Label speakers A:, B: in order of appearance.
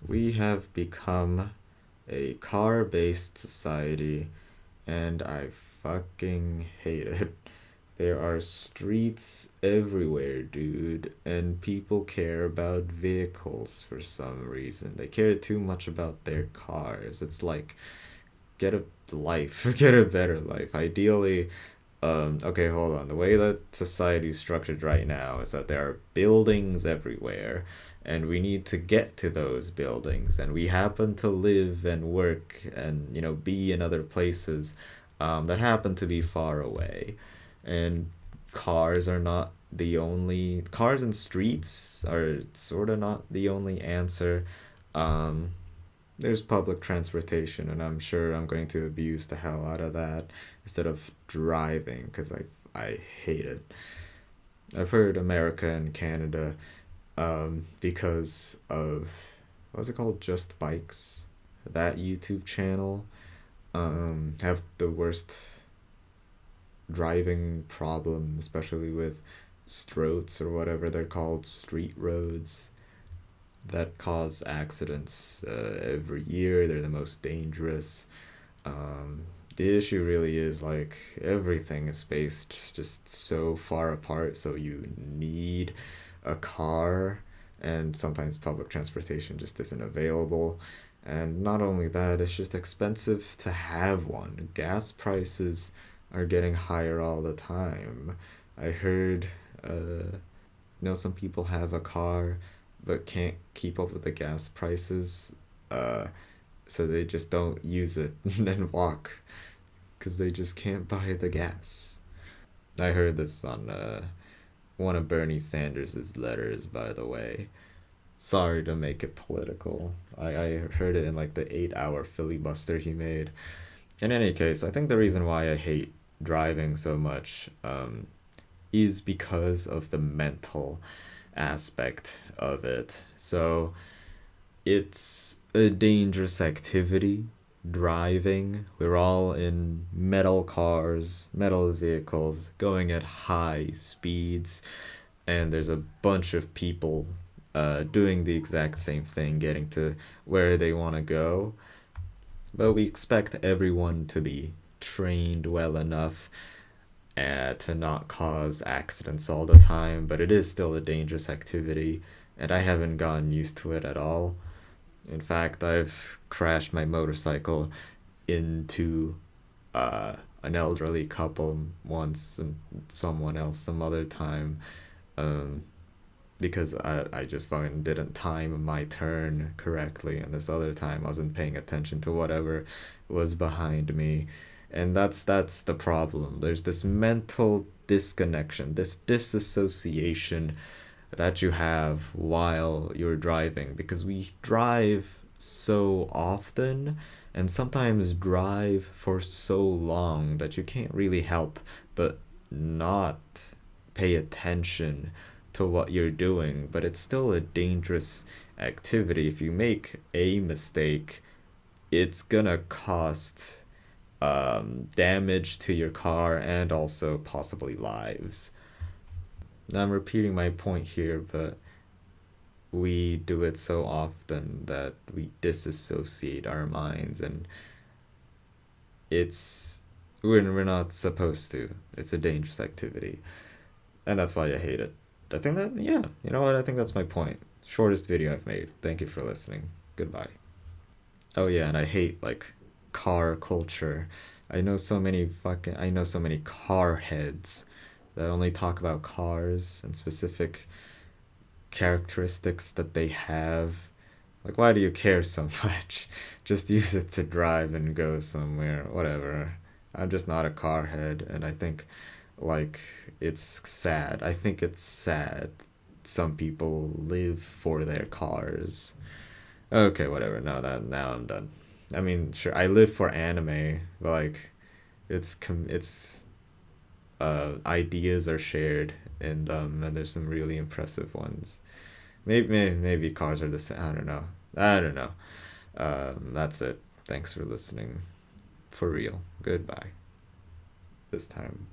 A: We have become a car-based society, and I fucking hate it. There are streets everywhere, dude, and people care about vehicles for some reason. They care too much about their cars. It's like, get a life, get a better life. Ideally, okay, hold on. The way that society is structured right now is that there are buildings everywhere, and we need to get to those buildings, and we happen to live and work and, be in other places that happen to be far away. And cars are not the only, cars and streets are sort of not the only answer. Um, there's public transportation, and I'm sure I'm going to abuse the hell out of that instead of driving because I hate it. I've heard America and Canada, because of what's it called, Just Bikes, that YouTube channel, have the worst driving problem, especially with stroats or whatever they're called, street roads that cause accidents every year. They're the most dangerous. Um, the issue really is like everything is spaced just so far apart, so you need a car, and sometimes public transportation just isn't available. And not only that, it's just expensive to have one. Gas prices are getting higher all the time. I heard, some people have a car but can't keep up with the gas prices, uh, so they just don't use it and walk because they just can't buy the gas. I heard this on one of Bernie Sanders' letters, by the way. Sorry to make it political. I heard it in like the 8 hour filibuster he made. In any case, I think the reason why I hate driving so much is because of the mental aspect of it. So it's a dangerous activity, driving. We're all in metal cars, metal vehicles, going at high speeds, and there's a bunch of people doing the exact same thing, getting to where they want to go. But we expect everyone to be trained well enough to not cause accidents all the time, but it is still a dangerous activity, and I haven't gotten used to it at all. In fact, I've crashed my motorcycle into an elderly couple once and someone else some other time, um, because I just fucking didn't time my turn correctly, and this other time I wasn't paying attention to whatever was behind me. And that's the problem. There's this mental disconnection, this disassociation that you have while you're driving, because we drive so often and sometimes drive for so long that you can't really help but not pay attention to what you're doing. But it's still a dangerous activity. If you make a mistake, it's gonna cost damage to your car and also possibly lives. Now, I'm repeating my point here, but we do it so often that we disassociate our minds, and it's we're not supposed to. It's a dangerous activity, and that's why I hate it. I think that, yeah, you know what? I think that's my point. Shortest video I've made. Thank you for listening. Goodbye. Oh yeah, and I hate like car culture. I know so many car heads that only talk about cars and specific characteristics that they have. Like, why do you care so much? Just use it to drive and go somewhere, whatever. I'm just not a car head, and I think, like, it's sad. I think it's sad some people live for their cars. Okay, whatever. No, that now I'm done. I mean, sure, I live for anime, but like, it's ideas are shared, and there's some really impressive ones. Maybe cars are the same. I don't know. I don't know. That's it. Thanks for listening. For real. Goodbye. This time.